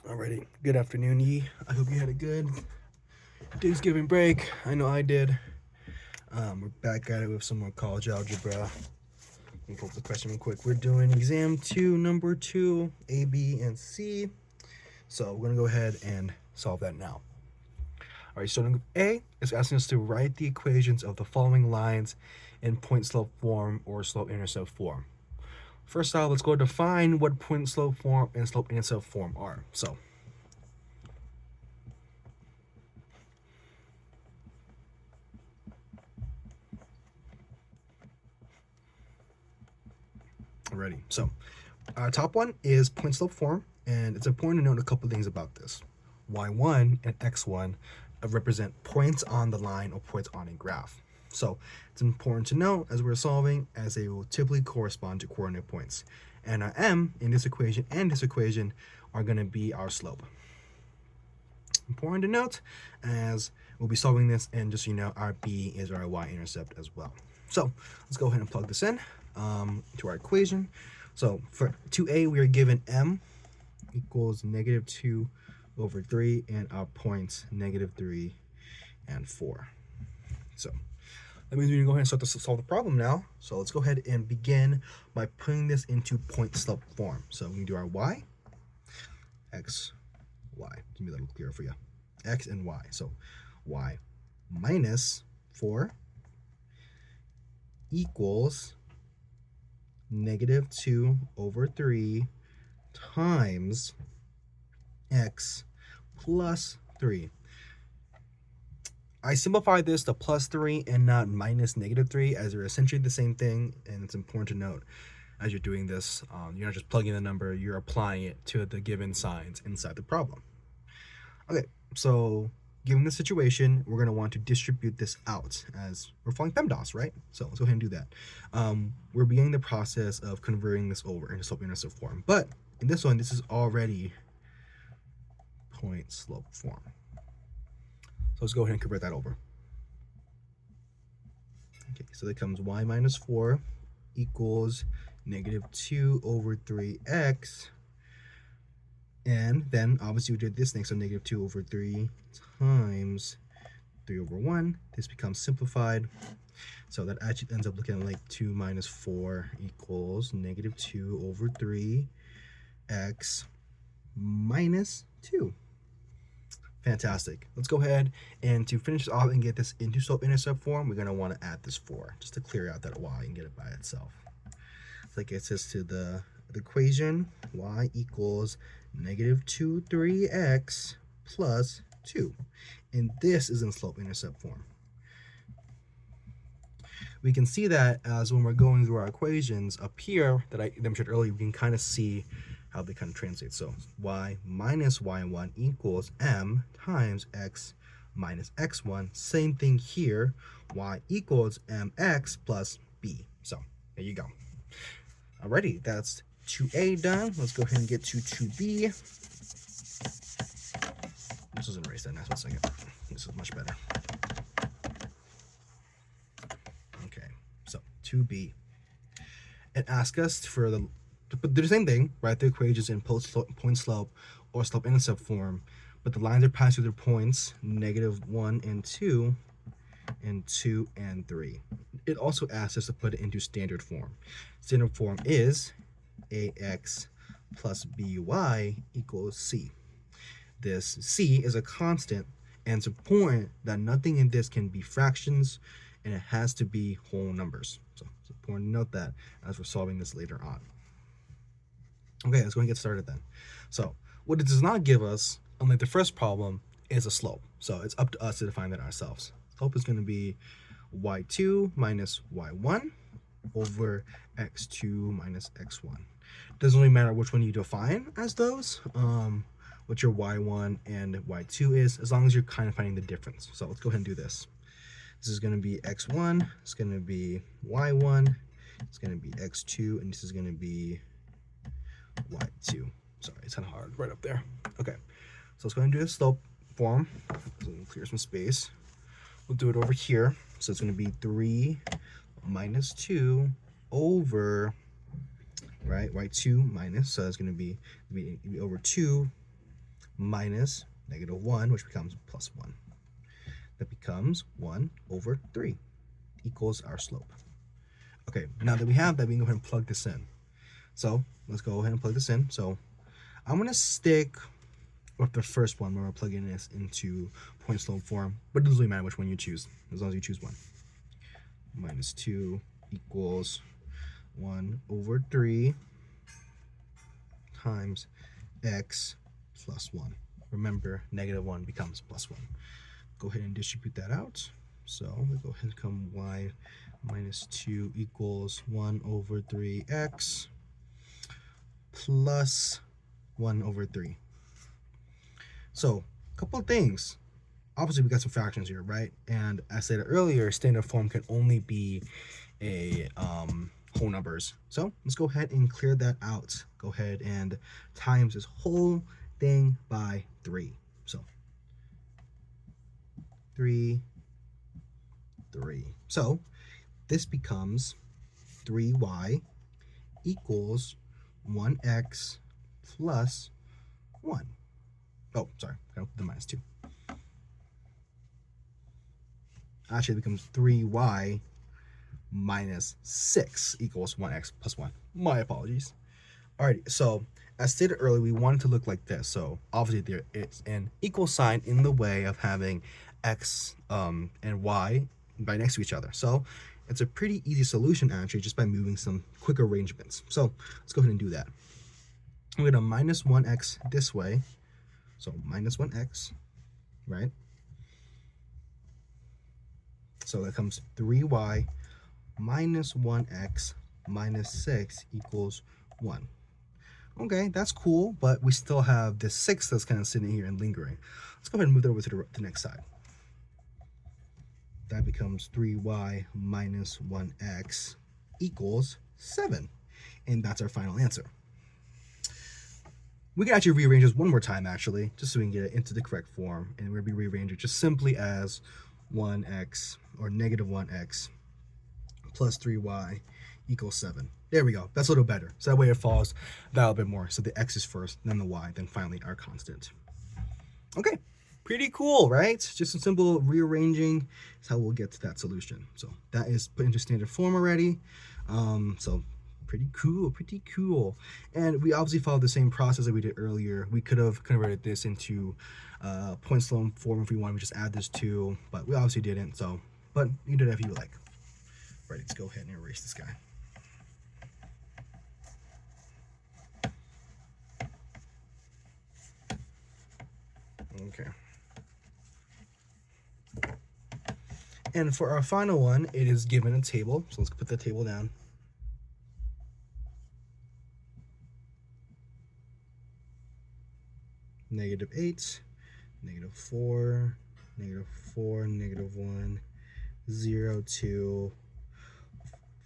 Alrighty, good afternoon, Yi. I hope you had a good Thanksgiving break. I know I did. We're back at it with some more college algebra. Let me pull up the question real quick. We're doing exam 2, number 2, A, B, and C. So we're going to go ahead and solve that now. Alright, starting with A, it's asking us to write the equations of the following lines in point-slope form or slope-intercept form. First off, let's go define what point-slope form and slope-intercept form are. So Alrighty, so our top one is point slope form, and it's important to note a couple things about this. Y1 and X1 represent points on the line or points on a graph. So it's important to note as we're solving, as they will typically correspond to coordinate points. And our M in this equation and this equation are going to be our slope. Important to note as we'll be solving this, and just so you know, our B is our y-intercept as well. So let's go ahead and plug this in to our equation. So for 2a, we are given m equals negative 2 over 3, and our points negative 3 and 4. So that means we can go ahead and start to solve the problem now. So let's go ahead and begin by putting this into point slope form. So we can do our y, x, y. Let me a little clearer for you. X and y. So y minus 4 equals negative 2 over 3 times x plus 3. I simplified this to plus 3 and not minus negative 3, as they're essentially the same thing, and it's important to note as you're doing this, you're not just plugging the number, you're applying it to the given signs inside the problem. Okay, so given the situation, we're going to want to distribute this out as we're following PEMDAS, right? So let's go ahead and do that. We're beginning the process of converting this over into slope-intercept form, but in this one, this is already point-slope form. So let's go ahead and convert that over. Okay, so that comes y minus 4 equals negative 2 over 3x. And then obviously we did this next, so negative 2 over 3 times 3 over 1. This becomes simplified. So that actually ends up looking like 2 minus 4 equals negative 2 over 3x minus 2. Fantastic. Let's go ahead and to finish off and get this into slope-intercept form, we're going to want to add this 4 just to clear out that y and get it by itself. So that gets us to the equation y equals negative 2 3x plus 2. And this is in slope-intercept form. We can see that as when we're going through our equations up here that I demonstrated earlier, we can kind of see how they kind of translate. So y minus y1 equals m times x minus x1. Same thing here, y equals mx plus b. So there you go. Alrighty, that's 2a done. Let's go ahead and get to 2b. This doesn't erase that. Next 1 second. This is much better. Okay, so 2b. It asks us for to do the same thing, write the equations in point slope or slope-intercept form, but the lines are passed through their points, negative 1 and 2, and 2 and 3. It also asks us to put it into standard form. Standard form is ax plus by equals c. This c is a constant, and it's important that nothing in this can be fractions, and it has to be whole numbers. So it's important to note that as we're solving this later on. Okay, let's go and get started then. So what it does not give us, unlike the first problem, is a slope. So it's up to us to define that ourselves. Slope is going to be y2 minus y1 over x2 minus x1. Doesn't really matter which one you define as those, what your y1 and y2 is, as long as you're kind of finding the difference. So let's go ahead and do this. This is going to be x1, it's going to be y1, it's going to be x2, and this is going to be y2. Sorry, it's kind of hard right up there. Okay, so let's go ahead and do the slope form. So we'll clear some space. We'll do it over here. So it's going to be 3 minus 2 over, right, y2 minus, so it's going to be over 2 minus -1, which becomes +1. That becomes 1 over 3 equals our slope. Okay, now that we have that, we can go ahead and plug this in. So let's go ahead and plug this in. So I'm going to stick with the first one where we're plugging this into point slope form, but it doesn't really matter which one you choose, as long as you choose one. -2 equals 1 over 3 times x plus 1. Remember, -1 becomes +1. Go ahead and distribute that out. So we go ahead and come y minus 2 equals 1 over 3x plus 1 over 3. So a couple of things. Obviously, we got some fractions here, right? And as I said earlier, standard form can only be a whole numbers. So let's go ahead and clear that out. Go ahead and times this whole thing by 3. So 3. So this becomes 3y equals 1x plus 1. Oh, sorry, the -2. Actually, it becomes 3y minus 6 equals 1x plus 1. My apologies. Alrighty, so as stated earlier, we want it to look like this. So obviously there is an equal sign in the way of having x and y right next to each other. So it's a pretty easy solution actually, just by moving some quick arrangements. So let's go ahead and do that. We're going to minus 1x this way. So minus 1x, right? So that comes 3y minus 1x minus 6 equals 1. Okay, that's cool, but we still have this 6 that's kind of sitting here and lingering. Let's go ahead and move that over to the next side. That becomes 3y minus 1x equals 7. And that's our final answer. We can actually rearrange this one more time, actually, just so we can get it into the correct form. And we'll be rearranging it just simply as 1x, or -1x, plus 3y equals 7. There we go. That's a little better. So that way it falls that a little bit more. So the x is first, then the y, then finally our constant. Okay, pretty cool, right? Just some simple rearranging is how we'll get to that solution. So that is put into standard form already. So pretty cool. And we obviously followed the same process that we did earlier. We could have converted this into point slope form if we wanted to just add this to, but we obviously didn't. So, but you do that if you like. Right, let's go ahead and erase this guy. Okay. And for our final one, it is given a table. So let's put the table down. -8, -4, -4, -1, 0, 2,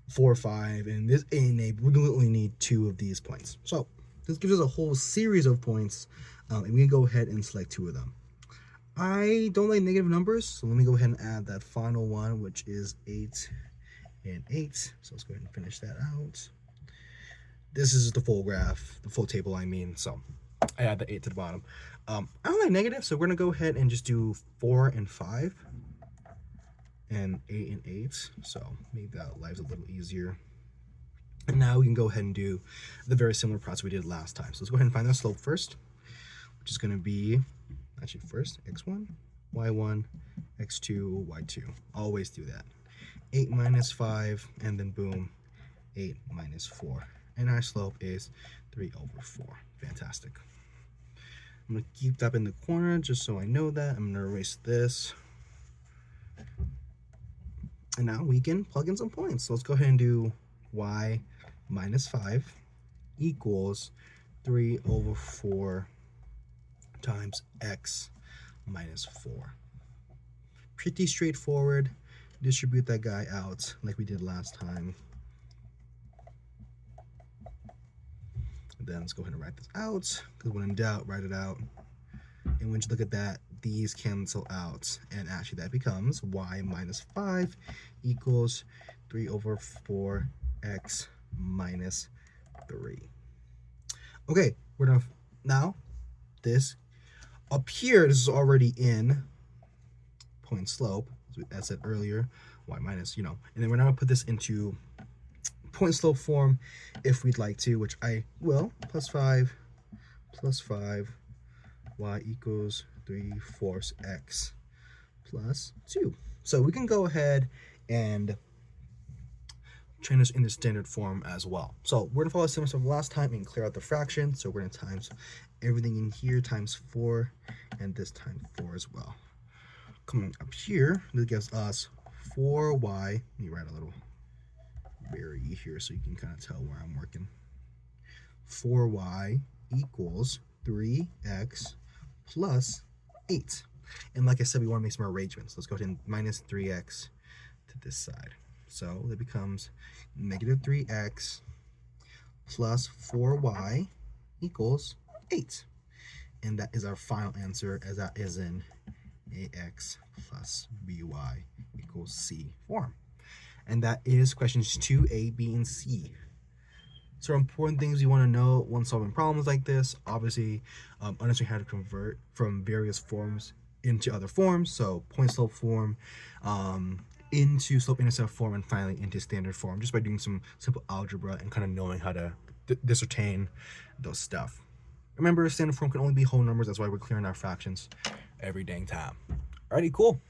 4, 5, and this A and A, we only need 2 of these points. So this gives us a whole series of points, and we can go ahead and select 2 of them. I don't like negative numbers, so let me go ahead and add that final one, which is 8 and 8. So let's go ahead and finish that out. This is the full graph, the full table, I mean, so I add the 8 to the bottom. I don't like negative, so we're going to go ahead and just do 4 and 5 and 8 and 8. So maybe that life's a little easier. And now we can go ahead and do the very similar process we did last time. So let's go ahead and find the slope first, which is going to be, actually first, x1, y1, x2, y2. Always do that. 8 minus 5, and then boom, 8 minus 4. And our slope is 3 over 4. Fantastic. I'm going to keep that in the corner just so I know that. I'm going to erase this. And now we can plug in some points. So let's go ahead and do y minus 5 equals 3 over 4 times x minus 4. Pretty straightforward. Distribute that guy out like we did last time. And then let's go ahead and write this out, because when in doubt, write it out. And when you look at that, these cancel out, and actually that becomes y minus 5 equals 3 over 4x minus 3. Okay, we're done. Now this up here, this is already in point slope, as I said earlier, y minus, and then we're now going to put this into point slope form if we'd like to, which I will, plus 5, y equals 3/4 x plus 2. So we can go ahead and train this in the standard form as well. So we're going to follow similar stuff last time and clear out the fraction. So we're going to times everything in here times 4 and this times 4 as well. Coming up here, this gives us 4y. Let me write a little berry here so you can kind of tell where I'm working. 4y equals 3x plus 8. And like I said, we want to make some arrangements. Let's go ahead and minus 3x to this side. So that becomes negative 3x plus 4y equals 8. And that is our final answer, as that is in ax plus by equals c form. And that is questions 2a, b, and c. So important things you want to know when solving problems like this, obviously understanding how to convert from various forms into other forms, so point slope form, into slope intercept form, and finally into standard form, just by doing some simple algebra and kind of knowing how to discertain those stuff. Remember, standard form can only be whole numbers. That's why we're clearing our fractions every dang time. Alrighty, cool.